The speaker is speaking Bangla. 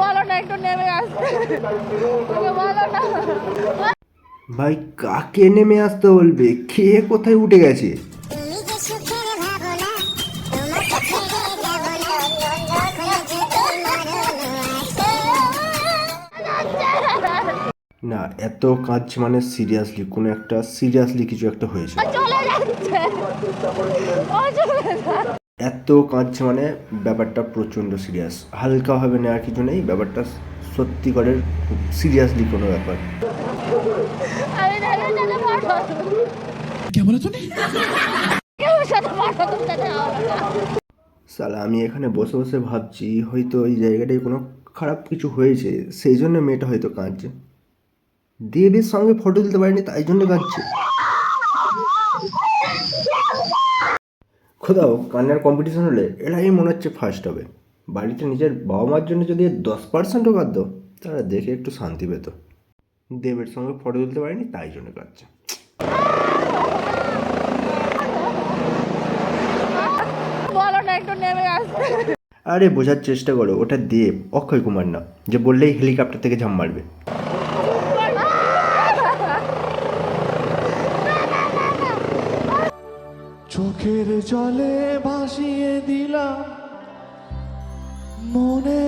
বলো না একটু নেমে আসতে, বলো না। ভাই কাকে নেমে আসতে বলবে? কে কোথায় উঠে গেছে? না, এত কাজ মানে সিরিয়াসলি কোনো একটা সিরিয়াসলি কিছু একটা হয়েছে। চলে যাচ্ছে, ও চলে যাচ্ছে। এত কাঁদছে মানে ব্যাপারটা প্রচণ্ড সিরিয়াস, হালকাভাবে নেওয়ার কিছু নেই, ব্যাপারটা সত্যিকারের খুব সিরিয়াসলি কোনো ব্যাপার। আমি জানি না পাঠাবো, क्या बोला तूने? কেউ সাথে পাঠাবো সাথে হবে না। সালা আমি এখানে বসে বসে ভাবছি হয়তো ওই জায়গাটায় কোনো খারাপ কিছু হয়েছে, সেই জন্য মেয়েটা হয়তো কাঁদছে। দেবের সঙ্গে ফটো তুলতে পারেনি তাই জন্য কাঁদছে। কোথাও কান্নার কম্পিটিশন হলে এরাই মনে হচ্ছে ফার্স্ট হবে। বাড়িতে নিজের বাবা মার জন্য যদি 10%ও কাঁদত তারা দেখে একটু শান্তি পেত। দেবের সঙ্গে ফটো তুলতে পারেনি তাই জন্য কাঁদছে। বলো না একটু নেমে আসতে। আরে বোঝার চেষ্টা করো, ওটা দেব, অক্ষয় কুমার না যে বললেই হেলিকপ্টার থেকে ঝাঁপ মারবে। চোখের জলে ভাসিয়ে দিলাম মনে